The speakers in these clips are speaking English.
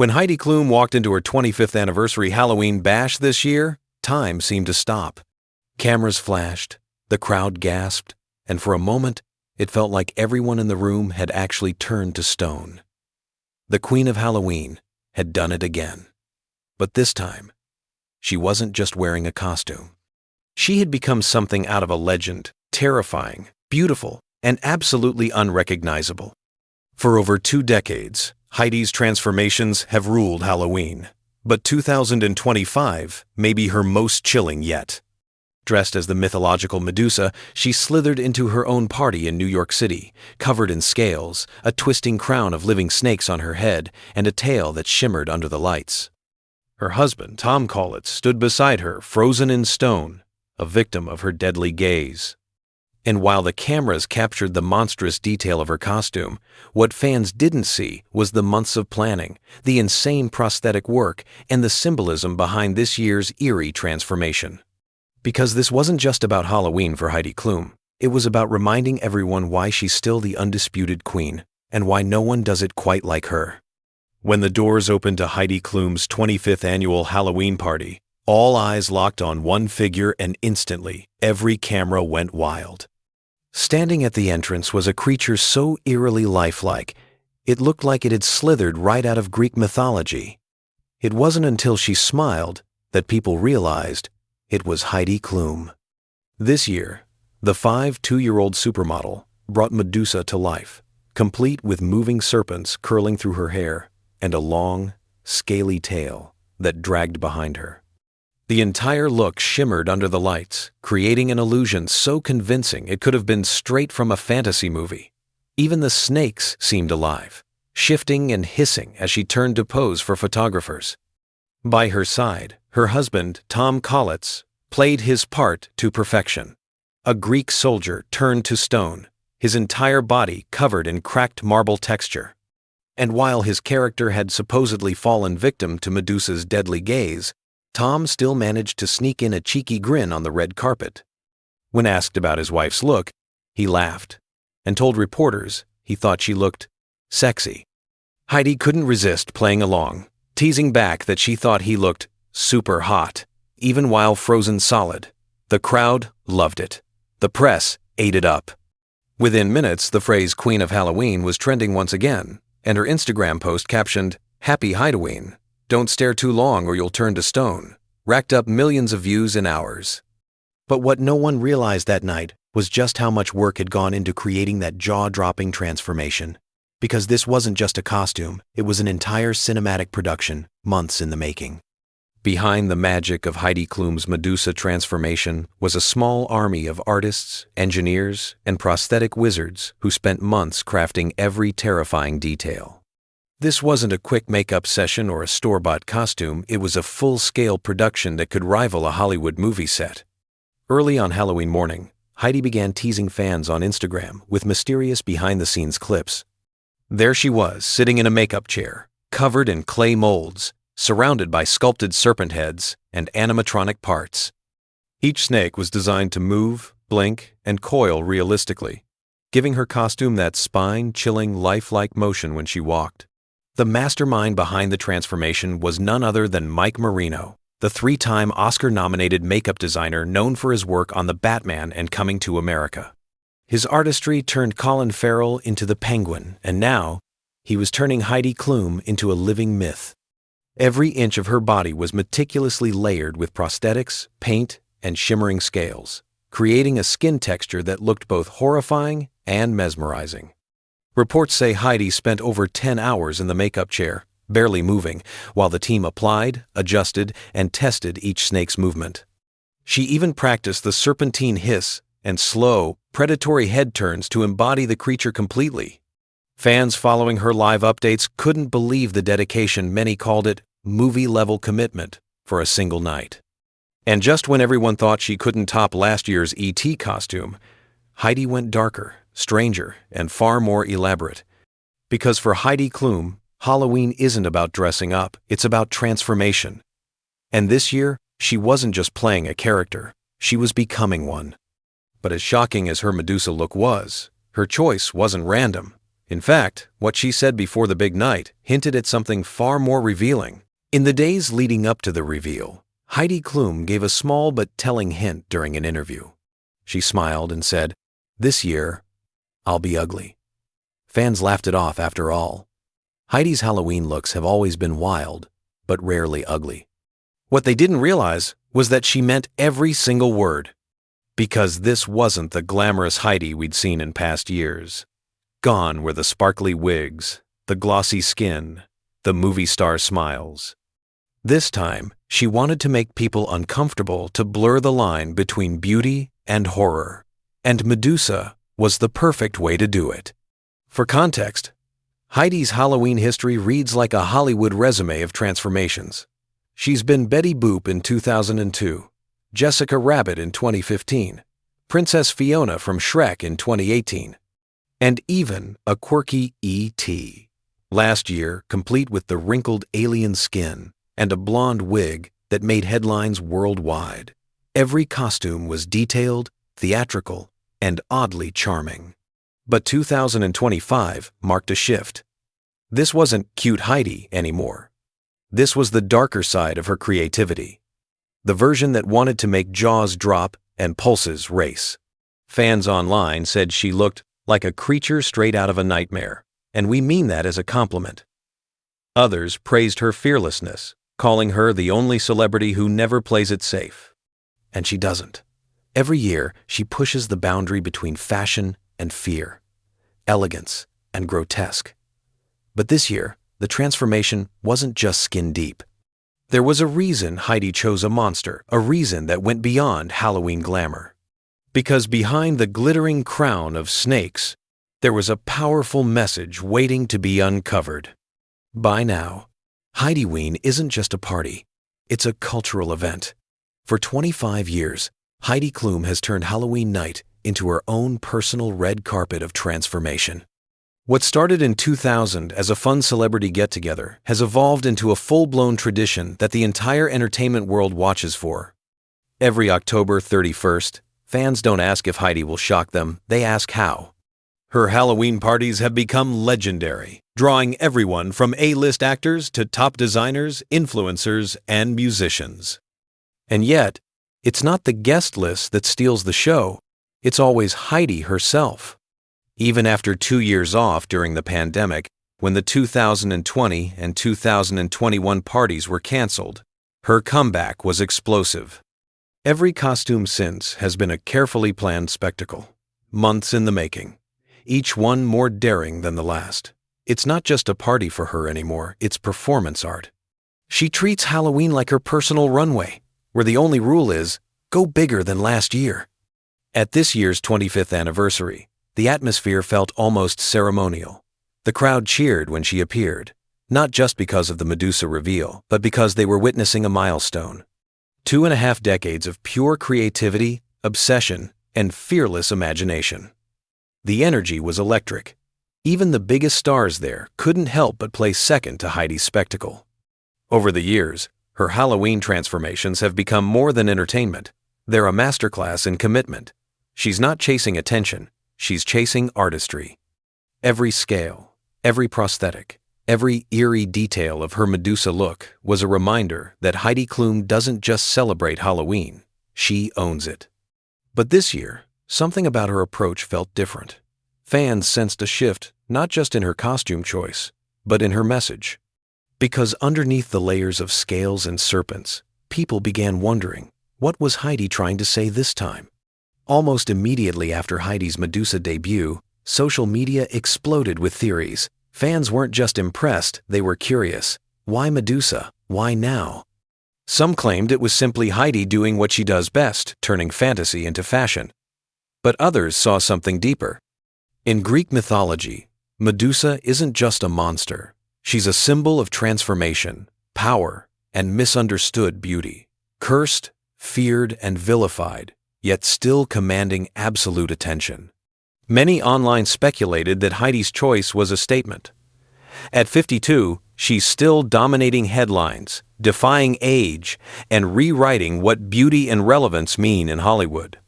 When Heidi Klum walked into her 25th anniversary Halloween bash this year, time seemed to stop. Cameras flashed, the crowd gasped, and for a moment, it felt like everyone in the room had actually turned to stone. The Queen of Halloween had done it again. But this time, she wasn't just wearing a costume. She had become something out of a legend, terrifying, beautiful, and absolutely unrecognizable. For over 2 decades, Heidi's transformations have ruled Halloween, but 2025 may be her most chilling yet. Dressed as the mythological Medusa, she slithered into her own party in New York City, covered in scales, a twisting crown of living snakes on her head, and a tail that shimmered under the lights. Her husband, Tom Kaulitz, stood beside her, frozen in stone, a victim of her deadly gaze. And while the cameras captured the monstrous detail of her costume, what fans didn't see was the months of planning, the insane prosthetic work, and the symbolism behind this year's eerie transformation. Because this wasn't just about Halloween for Heidi Klum, it was about reminding everyone why she's still the undisputed queen, and why no one does it quite like her. When the doors opened to Heidi Klum's 25th annual Halloween party, all eyes locked on one figure, and instantly, every camera went wild. Standing at the entrance was a creature so eerily lifelike, it looked like it had slithered right out of Greek mythology. It wasn't until she smiled that people realized it was Heidi Klum. This year, the 2-year-old supermodel brought Medusa to life, complete with moving serpents curling through her hair and a long, scaly tail that dragged behind her. The entire look shimmered under the lights, creating an illusion so convincing it could have been straight from a fantasy movie. Even the snakes seemed alive, shifting and hissing as she turned to pose for photographers. By her side, her husband, Tom Kaulitz, played his part to perfection. A Greek soldier turned to stone, his entire body covered in cracked marble texture. And while his character had supposedly fallen victim to Medusa's deadly gaze, Tom still managed to sneak in a cheeky grin on the red carpet. When asked about his wife's look, he laughed and told reporters he thought she looked sexy. Heidi couldn't resist playing along, teasing back that she thought he looked super hot, even while frozen solid. The crowd loved it. The press ate it up. Within minutes, the phrase Queen of Halloween was trending once again, and her Instagram post captioned, "Happy heidiween. Don't stare too long or you'll turn to stone," racked up millions of views in hours. But what no one realized that night was just how much work had gone into creating that jaw-dropping transformation. Because this wasn't just a costume, it was an entire cinematic production, months in the making. Behind the magic of Heidi Klum's Medusa transformation was a small army of artists, engineers, and prosthetic wizards who spent months crafting every terrifying detail. This wasn't a quick makeup session or a store-bought costume, it was a full-scale production that could rival a Hollywood movie set. Early on Halloween morning, Heidi began teasing fans on Instagram with mysterious behind-the-scenes clips. There she was, sitting in a makeup chair, covered in clay molds, surrounded by sculpted serpent heads and animatronic parts. Each snake was designed to move, blink, and coil realistically, giving her costume that spine-chilling, lifelike motion when she walked. The mastermind behind the transformation was none other than Mike Marino, the 3-time Oscar-nominated makeup designer known for his work on The Batman and Coming to America. His artistry turned Colin Farrell into the Penguin, and now he was turning Heidi Klum into a living myth. Every inch of her body was meticulously layered with prosthetics, paint, and shimmering scales, creating a skin texture that looked both horrifying and mesmerizing. Reports say Heidi spent over 10 hours in the makeup chair, barely moving, while the team applied, adjusted, and tested each snake's movement. She even practiced the serpentine hiss and slow, predatory head turns to embody the creature completely. Fans following her live updates couldn't believe the dedication. Many called it movie-level commitment for a single night. And just when everyone thought she couldn't top last year's E.T. costume, Heidi went darker, stranger, and far more elaborate. Because for Heidi Klum, Halloween isn't about dressing up, it's about transformation. And this year, she wasn't just playing a character, she was becoming one. But as shocking as her Medusa look was, her choice wasn't random. In fact, what she said before the big night hinted at something far more revealing. In the days leading up to the reveal, Heidi Klum gave a small but telling hint during an interview. She smiled and said, "This year, I'll be ugly." Fans laughed it off after all. Heidi's Halloween looks have always been wild, but rarely ugly. What they didn't realize was that she meant every single word. Because this wasn't the glamorous Heidi we'd seen in past years. Gone were the sparkly wigs, the glossy skin, the movie star smiles. This time, she wanted to make people uncomfortable to blur the line between beauty and horror, and Medusa was the perfect way to do it. For context, Heidi's Halloween history reads like a Hollywood resume of transformations. She's been Betty Boop in 2002, Jessica Rabbit in 2015, Princess Fiona from Shrek in 2018, and even a quirky E.T. last year, complete with the wrinkled alien skin and a blonde wig that made headlines worldwide. Every costume was detailed, theatrical, and oddly charming. But 2025 marked a shift. This wasn't cute Heidi anymore. This was the darker side of her creativity. The version that wanted to make jaws drop and pulses race. Fans online said she looked like a creature straight out of a nightmare, and we mean that as a compliment. Others praised her fearlessness, calling her the only celebrity who never plays it safe. And she doesn't. Every year, she pushes the boundary between fashion and fear, elegance and grotesque. But this year, the transformation wasn't just skin deep. There was a reason Heidi chose a monster, a reason that went beyond Halloween glamour. Because behind the glittering crown of snakes, there was a powerful message waiting to be uncovered. By now, Heidiween isn't just a party, it's a cultural event. For 25 years, Heidi Klum has turned Halloween night into her own personal red carpet of transformation. What started in 2000 as a fun celebrity get-together has evolved into a full-blown tradition that the entire entertainment world watches for. Every October 31st, fans don't ask if Heidi will shock them, they ask how. Her Halloween parties have become legendary, drawing everyone from A-list actors to top designers, influencers, and musicians. And yet, it's not the guest list that steals the show, it's always Heidi herself. Even after 2 years off during the pandemic, when the 2020 and 2021 parties were canceled, her comeback was explosive. Every costume since has been a carefully planned spectacle, months in the making, each one more daring than the last. It's not just a party for her anymore, it's performance art. She treats Halloween like her personal runway, where the only rule is, go bigger than last year. At this year's 25th anniversary, the atmosphere felt almost ceremonial. The crowd cheered when she appeared, not just because of the Medusa reveal, but because they were witnessing a milestone. 2.5 decades of pure creativity, obsession, and fearless imagination. The energy was electric. Even the biggest stars there couldn't help but play second to Heidi's spectacle. Over the years, her Halloween transformations have become more than entertainment. They're a masterclass in commitment. She's not chasing attention. She's chasing artistry. Every scale, every prosthetic, every eerie detail of her Medusa look was a reminder that Heidi Klum doesn't just celebrate Halloween, she owns it. But this year, something about her approach felt different. Fans sensed a shift, not just in her costume choice, but in her message. Because underneath the layers of scales and serpents, people began wondering, what was Heidi trying to say this time? Almost immediately after Heidi's Medusa debut, social media exploded with theories. Fans weren't just impressed, they were curious. Why Medusa? Why now? Some claimed it was simply Heidi doing what she does best, turning fantasy into fashion. But others saw something deeper. In Greek mythology, Medusa isn't just a monster. She's a symbol of transformation, power, and misunderstood beauty. Cursed, feared, and vilified, yet still commanding absolute attention. Many online speculated that Heidi's choice was a statement. At 52, she's still dominating headlines, defying age, and rewriting what beauty and relevance mean in Hollywood.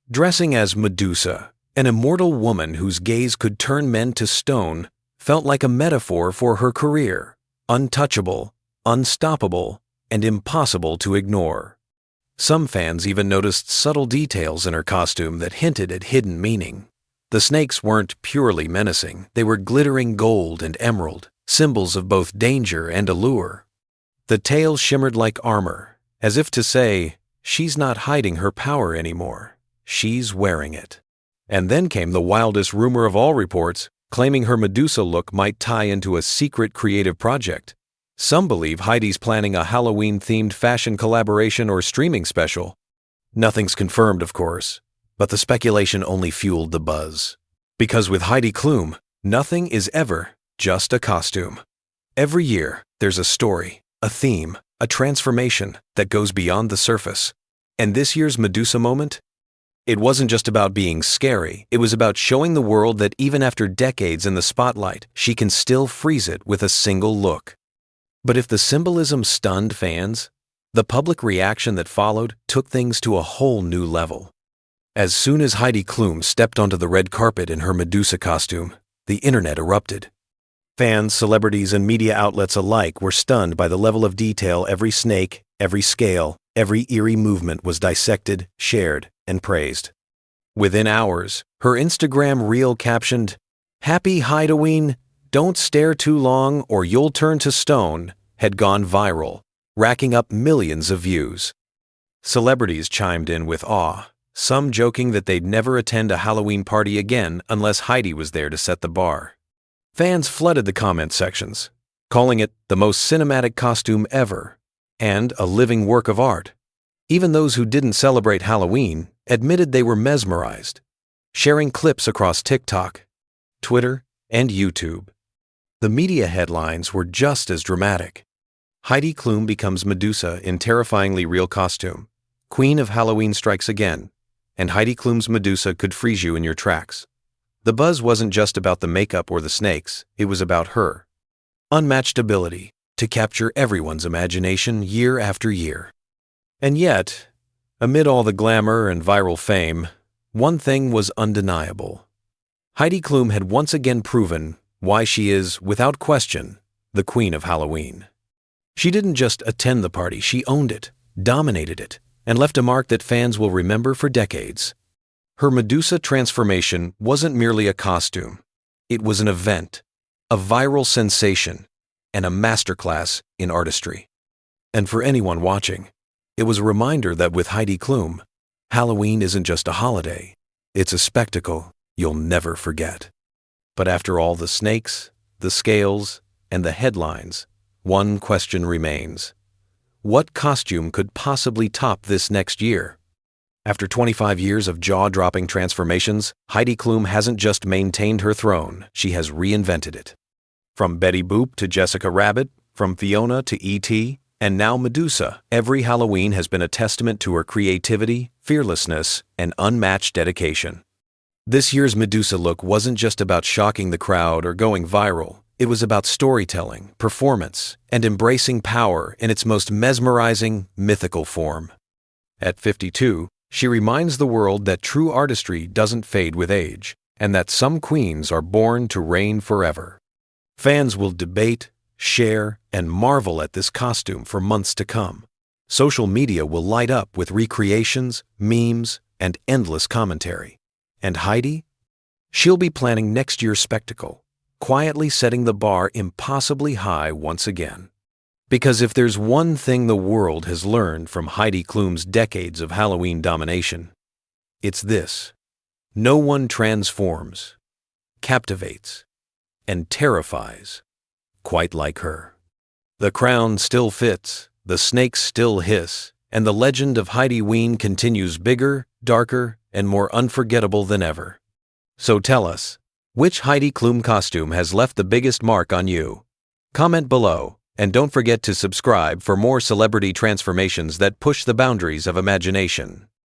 Dressing as Medusa, an immortal woman whose gaze could turn men to stone, felt like a metaphor for her career, untouchable, unstoppable, and impossible to ignore. Some fans even noticed subtle details in her costume that hinted at hidden meaning. The snakes weren't purely menacing, they were glittering gold and emerald, symbols of both danger and allure. The tail shimmered like armor, as if to say, she's not hiding her power anymore, she's wearing it. And then came the wildest rumor of all reports, claiming her Medusa look might tie into a secret creative project. Some believe Heidi's planning a Halloween-themed fashion collaboration or streaming special. Nothing's confirmed, of course, but the speculation only fueled the buzz. Because with Heidi Klum, nothing is ever just a costume. Every year, there's a story, a theme, a transformation that goes beyond the surface. And this year's Medusa moment? It wasn't just about being scary, it was about showing the world that even after decades in the spotlight, she can still freeze it with a single look. But if the symbolism stunned fans, the public reaction that followed took things to a whole new level. As soon as Heidi Klum stepped onto the red carpet in her Medusa costume, the internet erupted. Fans, celebrities, and media outlets alike were stunned by the level of detail every snake, every scale, every eerie movement was dissected, shared, and praised. Within hours, her Instagram reel captioned, "Happy Heidiween, don't stare too long or you'll turn to stone," had gone viral, racking up millions of views. Celebrities chimed in with awe, some joking that they'd never attend a Halloween party again unless Heidi was there to set the bar. Fans flooded the comment sections, calling it the most cinematic costume ever and a living work of art. Even those who didn't celebrate Halloween admitted they were mesmerized, sharing clips across TikTok, Twitter, and YouTube. The media headlines were just as dramatic. Heidi Klum becomes Medusa in terrifyingly real costume. Queen of Halloween strikes again, and Heidi Klum's Medusa could freeze you in your tracks. The buzz wasn't just about the makeup or the snakes, it was about her. Unmatched ability to capture everyone's imagination year after year. And yet, amid all the glamour and viral fame, one thing was undeniable. Heidi Klum had once again proven why she is, without question, the Queen of Halloween. She didn't just attend the party, she owned it, dominated it, and left a mark that fans will remember for decades. Her Medusa transformation wasn't merely a costume. It was an event, a viral sensation, and a masterclass in artistry. And for anyone watching, it was a reminder that with Heidi Klum, Halloween isn't just a holiday, it's a spectacle you'll never forget. But after all the snakes, the scales, and the headlines, one question remains. What costume could possibly top this next year? After 25 years of jaw-dropping transformations, Heidi Klum hasn't just maintained her throne, she has reinvented it. From Betty Boop to Jessica Rabbit, from Fiona to E.T., and now Medusa, every Halloween has been a testament to her creativity, fearlessness, and unmatched dedication. This year's Medusa look wasn't just about shocking the crowd or going viral. It was about storytelling, performance, and embracing power in its most mesmerizing, mythical form. At 52, she reminds the world that true artistry doesn't fade with age, and that some queens are born to reign forever. Fans will debate, share, and marvel at this costume for months to come. Social media will light up with recreations, memes, and endless commentary. And Heidi? She'll be planning next year's spectacle, quietly setting the bar impossibly high once again. Because if there's one thing the world has learned from Heidi Klum's decades of Halloween domination, it's this: no one transforms, captivates, and terrifies quite like her. The crown still fits, the snakes still hiss, and the legend of Heidiween continues bigger, darker, and more unforgettable than ever. So tell us, which Heidi Klum costume has left the biggest mark on you? Comment below, and don't forget to subscribe for more celebrity transformations that push the boundaries of imagination.